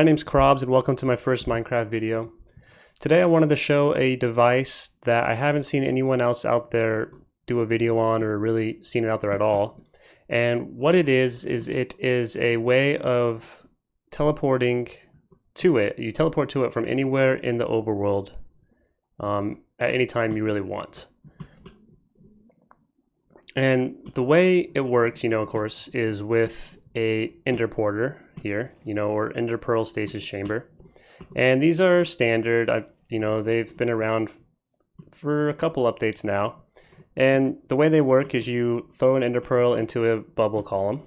My name's Krobs and welcome to my first Minecraft video. Today I wanted to show a device that I haven't seen anyone else out there do a video on or really seen it out there at all. And what it is it is a way of teleporting to it. You teleport to it from anywhere in the overworld at any time you really want. And the way it works, of course, is with a Netherportal here, or Ender Pearl Stasis Chamber. And these are standard. They've been around for a couple updates now. And the way they work is you throw an Ender Pearl into a bubble column,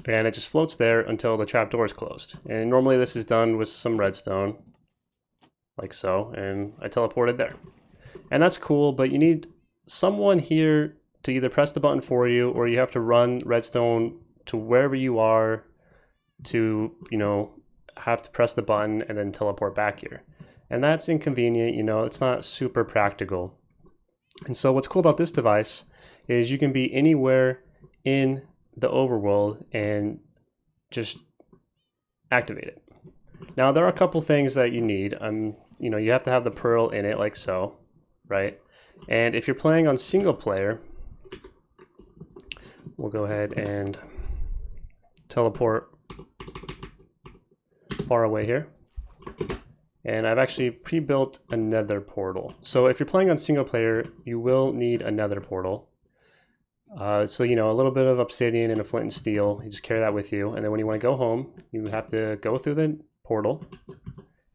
and it just floats there until the trapdoor is closed. And normally this is done with some redstone, like so, and I teleported there. And that's cool, but you need someone here to either press the button for you, or you have to run redstone to wherever you are to, have to press the button and then teleport back here. And that's inconvenient, it's not super practical. And so what's cool about this device is you can be anywhere in the overworld and just activate it. Now there are a couple things that you need. You have to have the pearl in it like so, right? And if you're playing on single player, we'll go ahead and teleport far away here. And I've actually pre-built a nether portal. So if you're playing on single player, you will need a nether portal. So a little bit of obsidian and a flint and steel, you just carry that with you. And then when you want to go home, you have to go through the portal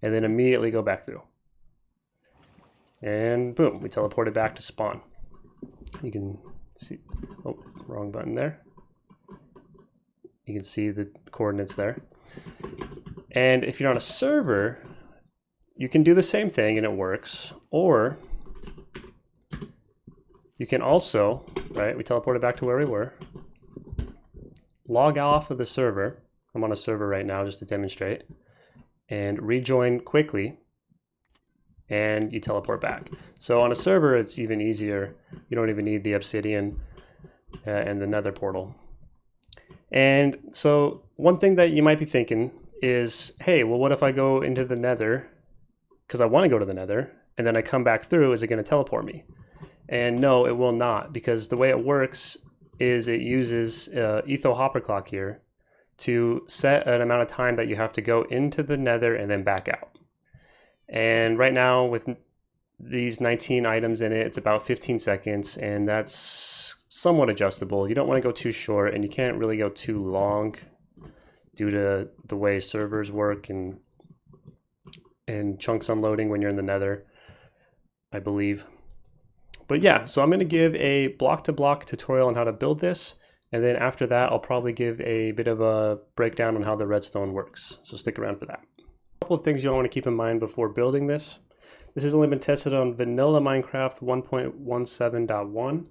and then immediately go back through. And boom, we teleported back to spawn. You can see, oh, wrong button there. You can see the coordinates there. And if you're on a server, you can do the same thing and it works. Or you can also, right, we teleported back to where we were, log off of the server. I'm on a server right now just to demonstrate, and rejoin quickly, and you teleport back. So on a server, it's even easier. You don't even need the obsidian and the nether portal. And so one thing that you might be thinking is, hey, well, what if I go into the nether because I want to go to the nether and then I come back through? Is it going to teleport me? And no, it will not, because the way it works is it uses etho hopper clock here to set an amount of time that you have to go into the nether and then back out. And right now with these 19 items in it, it's about 15 seconds, and that's somewhat adjustable. You don't want to go too short, and you can't really go too long due to the way servers work and chunks unloading when you're in the nether, I believe. But yeah, so I'm going to give a block-to-block tutorial on how to build this, and then after that I'll probably give a bit of a breakdown on how the redstone works, so stick around for that. A couple of things you'll want to keep in mind before building this. This has only been tested on vanilla Minecraft 1.17.1.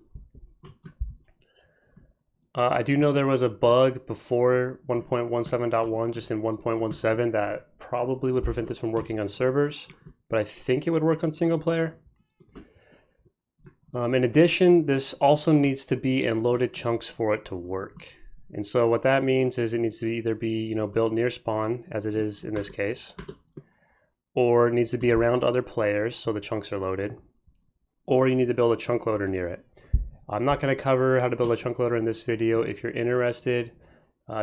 I do know there was a bug before 1.17.1, just in 1.17, that probably would prevent this from working on servers, but I think it would work on single player. In addition, this also needs to be in loaded chunks for it to work. And so what that means is it needs to either be built near spawn, as it is in this case, or it needs to be around other players so the chunks are loaded, or you need to build a chunk loader near it. I'm not going to cover how to build a chunk loader in this video. If you're interested,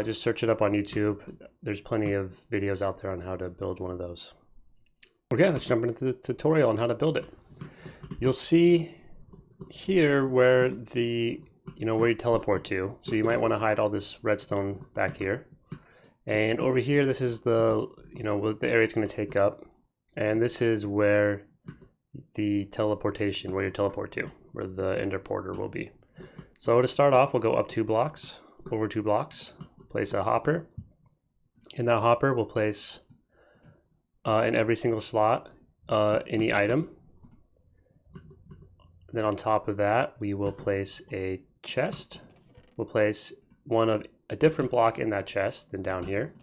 just search it up on YouTube. There's plenty of videos out there on how to build one of those. Okay, let's jump into the tutorial on how to build it. You'll see here where where you teleport to. So you might want to hide all this redstone back here. And over here, this is the the area it's going to take up. And this is where the teleportation, where you teleport to, where the Netherportal will be. So to start off, we'll go up 2 blocks, over 2 blocks, place a hopper. In that hopper, we'll place in every single slot any item. Then on top of that, we will place a chest. We'll place one of a different block in that chest than down here.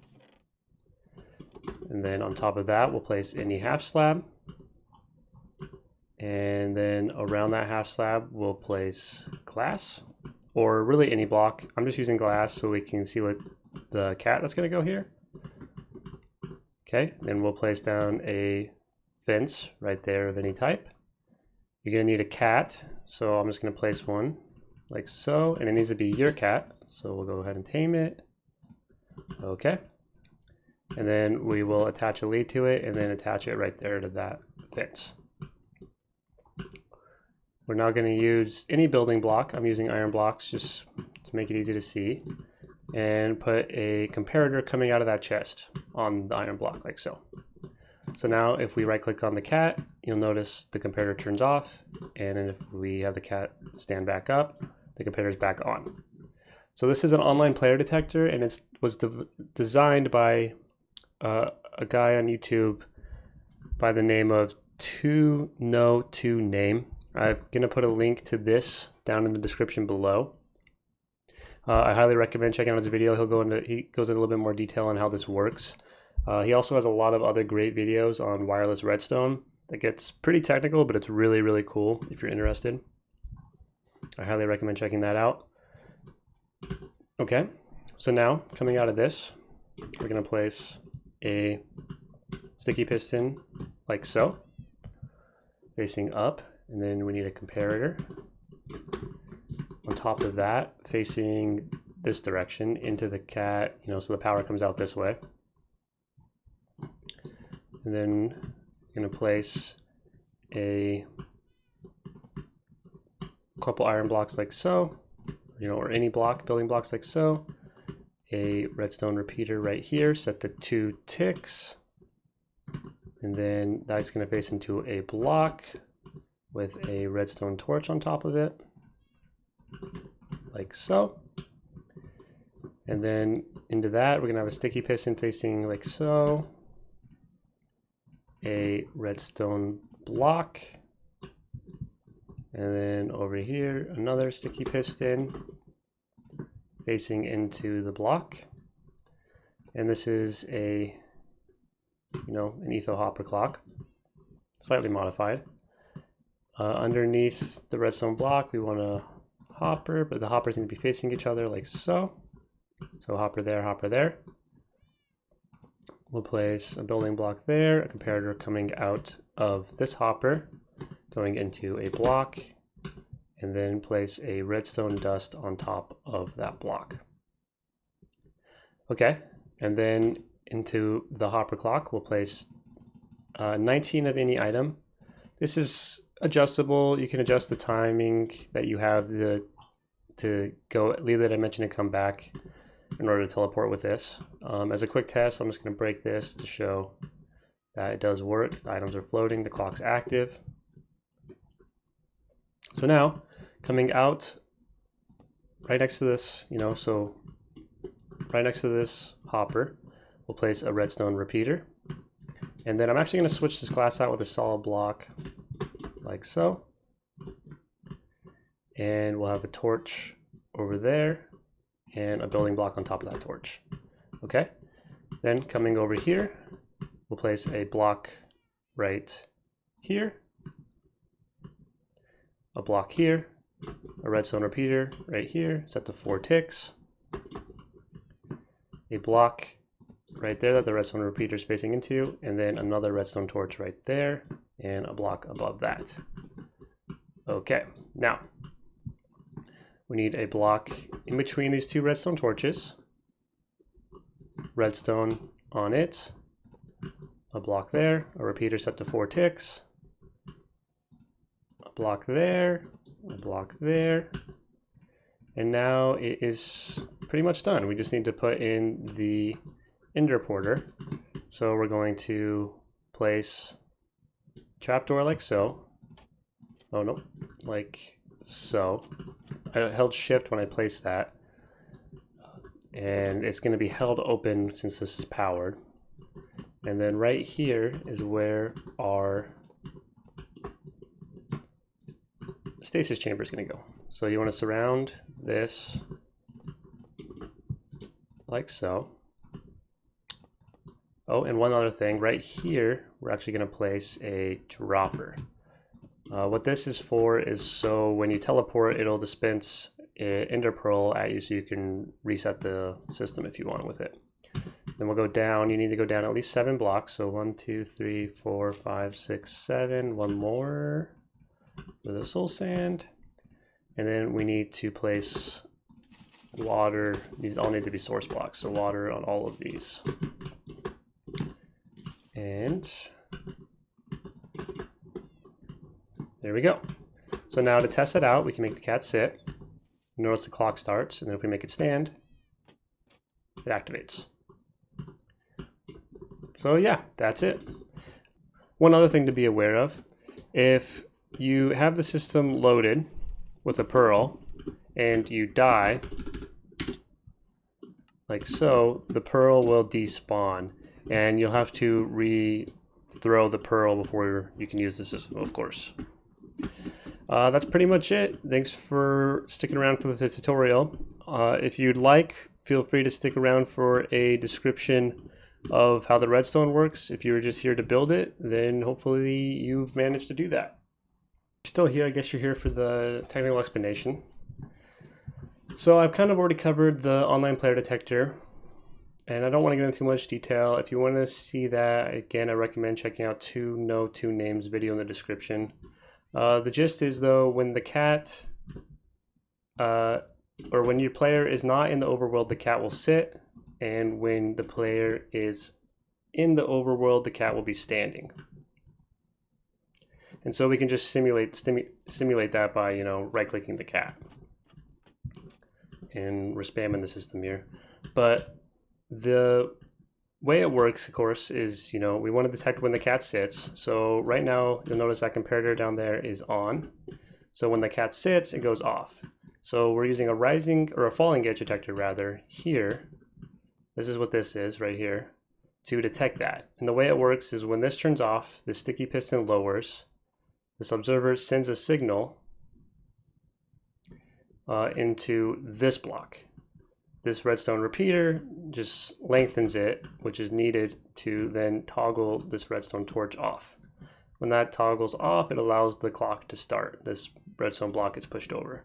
And then on top of that, we'll place any half slab. And then around that half slab, we'll place glass, or really any block. I'm just using glass so we can see what the cat that's going to go here. Okay, then we'll place down a fence right there of any type. You're gonna need a cat, so I'm just gonna place one like so, and it needs to be your cat, so we'll go ahead and tame it. Okay, and then we will attach a lead to it and then attach it right there to that fence. We're now going to use any building block. I'm using iron blocks just to make it easy to see, and put a comparator coming out of that chest on the iron block like so. So now if we right click on the cat, you'll notice the comparator turns off, and then if we have the cat stand back up, the comparator is back on. So this is an online player detector, and it was designed by a guy on YouTube by the name of 2No2Name. I'm going to put a link to this down in the description below. I highly recommend checking out his video. He goes in a little bit more detail on how this works. He also has a lot of other great videos on wireless redstone that gets pretty technical, but it's really, really cool if you're interested. I highly recommend checking that out. Okay, so now coming out of this, we're going to place a sticky piston like so, facing up, and then we need a comparator on top of that facing this direction into the cat, so the power comes out this way. And then I'm going to place a couple iron blocks like so, or any building blocks like so. A redstone repeater right here, set the 2 ticks, and then that's going to face into a block with a redstone torch on top of it, like so. And then into that, we're going to have a sticky piston facing like so, a redstone block, and then over here, another sticky piston facing into the block. And this is an etho hopper clock, slightly modified. Underneath the redstone block, we want a hopper, but the hoppers need to be facing each other like so. So hopper there, hopper there. We'll place a building block there, a comparator coming out of this hopper, going into a block, and then place a redstone dust on top of that block. Okay, and then into the hopper clock, we'll place 19 of any item. This is adjustable. You can adjust the timing that you have to go leave the dimension and come back in order to teleport with this. As a quick test, I'm just going to break this to show that it does work. The items are floating, the clock's active. So now, coming out right next to this, right next to this hopper, we'll place a redstone repeater. And then I'm actually going to switch this glass out with a solid block like so. And we'll have a torch over there and a building block on top of that torch. Okay, then coming over here, we'll place a block right here, a block here, a redstone repeater right here, set to 4 ticks, a block right there that the redstone repeater is facing into, and then another redstone torch right there, and a block above that. Okay, now we need a block in between these 2 redstone torches, redstone on it, a block there, a repeater set to 4 ticks, a block there, a block there, and now it is pretty much done. We just need to put in the Netherportal. So we're going to place trapdoor like so. Oh no, like so. I held shift when I placed that, and it's going to be held open since this is powered. And then right here is where our stasis chamber is going to go. So you want to surround this like so. Oh, and one other thing, right here, we're actually going to place a dropper. What this is for is so when you teleport, it'll dispense an ender pearl at you so you can reset the system if you want with it. Then we'll go down. You need to go down at least 7 blocks. So 1, 2, 3, 4, 5, 6, 7. One more with a soul sand. And then we need to place water. These all need to be source blocks. So water on all of these. And there we go. So now to test it out, we can make the cat sit. Notice the clock starts, and then if we make it stand, it activates. So yeah, that's it. One other thing to be aware of, if you have the system loaded with a pearl and you die, like so, the pearl will despawn, and you'll have to re-throw the pearl before you can use the system, of course. That's pretty much it. Thanks for sticking around for the tutorial. If you'd like, feel free to stick around for a description of how the redstone works. If you were just here to build it, then hopefully you've managed to do that. If you're still here, I guess you're here for the technical explanation. So I've kind of already covered the online player detector, and I don't want to get into too much detail. If you want to see that, again, I recommend checking out No Two Names video in the description. The gist is, though, when the cat, or when your player is not in the overworld, the cat will sit, and when the player is in the overworld, the cat will be standing. And so we can just simulate that by, you know, right-clicking the cat. And we're spamming the system here. But the way it works, of course, is, you know, we want to detect when the cat sits. So right now, you'll notice that comparator down there is on. So when the cat sits, it goes off. So we're using a rising or a falling edge detector rather here. This is what this is right here to detect that. And the way it works is when this turns off, the sticky piston lowers. This observer sends a signal into this block. This redstone repeater just lengthens it, which is needed to then toggle this redstone torch off. When that toggles off, it allows the clock to start. This redstone block gets pushed over.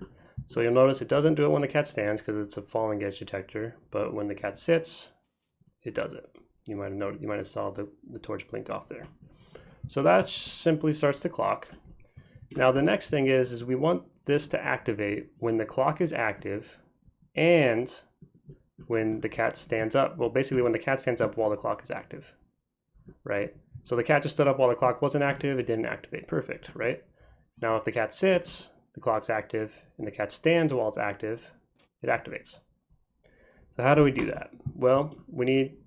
So you'll notice it doesn't do it when the cat stands because it's a falling edge detector, but when the cat sits, it does it. You might have saw the torch blink off there. So that simply starts the clock. Now the next thing is we want this to activate when the clock is active and when the cat stands up. Well, basically when the cat stands up while the clock is active, right? So the cat just stood up while the clock wasn't active, it didn't activate. Perfect, right? Now if the cat sits, the clock's active, and the cat stands while it's active, it activates. So how do we do that? Well, we need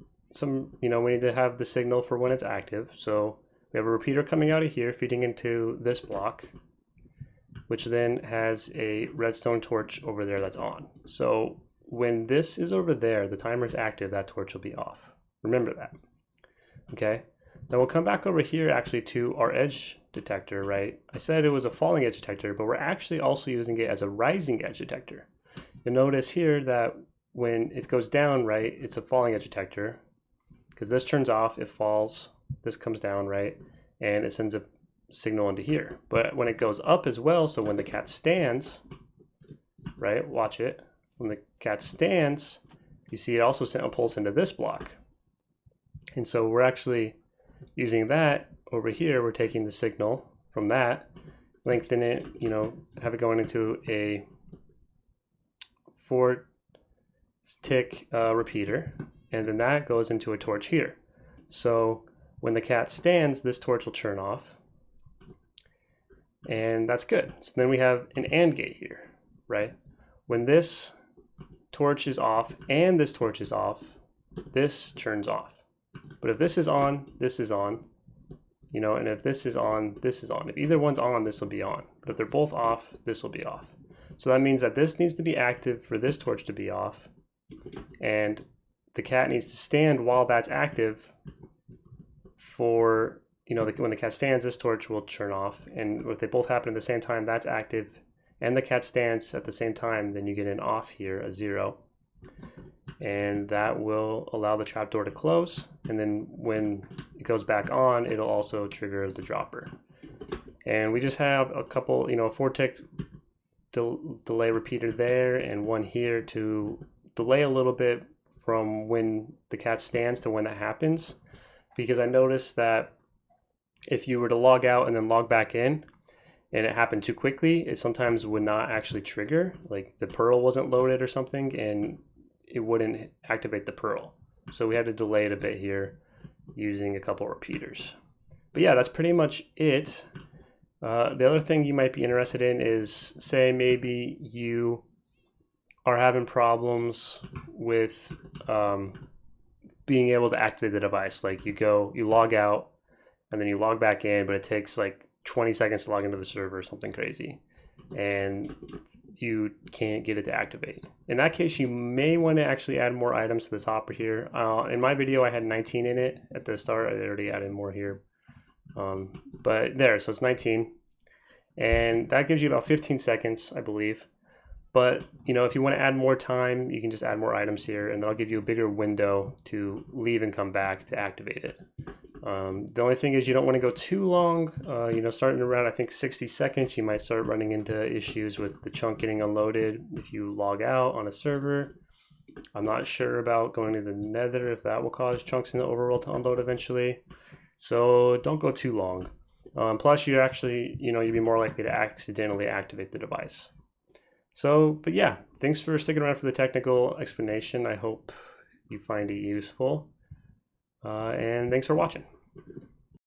we need to have the signal for when it's active. So we have a repeater coming out of here, feeding into this block, which then has a redstone torch over there that's on. So when this is over there, the timer is active, that torch will be off. Remember that, okay? Now we'll come back over here actually to our edge detector, right? I said it was a falling edge detector, but we're actually also using it as a rising edge detector. You'll notice here that when it goes down, right, it's a falling edge detector because this turns off, it falls, this comes down, right? And it sends a signal into here. But when it goes up as well, so when the cat stands, right, watch it. When the cat stands, you see it also sent a pulse into this block. And so we're actually using that over here. We're taking the signal from that, lengthen it, you know, have it going into a 4-tick repeater, and then that goes into a torch here. So when the cat stands, this torch will turn off, and that's good. So then we have an AND gate here, right? When this torch is off and this torch is off, this turns off. But if this is on, this is on, you know, and if this is on, this is on. If either one's on, this will be on. But if they're both off, this will be off. So that means that this needs to be active for this torch to be off, and the cat needs to stand while that's active for, you know, when the cat stands, this torch will turn off. And if they both happen at the same time, that's active, and the cat stands at the same time, then you get an off here, a 0. And that will allow the trapdoor to close. And then when it goes back on, it'll also trigger the dropper. And we just have a couple, you know, a 4-tick delay repeater there and one here to delay a little bit from when the cat stands to when that happens, because I noticed that if you were to log out and then log back in and it happened too quickly, it sometimes would not actually trigger, like the pearl wasn't loaded or something, and it wouldn't activate the pearl. So we had to delay it a bit here using a couple repeaters. But yeah, that's pretty much it. The other thing you might be interested in is, say maybe you are having problems with being able to activate the device. Like you log out and then you log back in, but it takes like 20 seconds to log into the server or something crazy, and you can't get it to activate. In that case, you may want to actually add more items to this hopper here. In my video, I had 19 in it at the start. I already added more here. But there, so it's 19. And that gives you about 15 seconds, I believe. But, you know, if you want to add more time, you can just add more items here, and that'll give you a bigger window to leave and come back to activate it. The only thing is you don't want to go too long. You know, starting around, I think, 60 seconds, you might start running into issues with the chunk getting unloaded if you log out on a server. I'm not sure about going to the Nether, if that will cause chunks in the overworld to unload eventually. So don't go too long. Plus, you actually, you know, you'd be more likely to accidentally activate the device. So, but yeah, thanks for sticking around for the technical explanation. I hope you find it useful. And thanks for watching.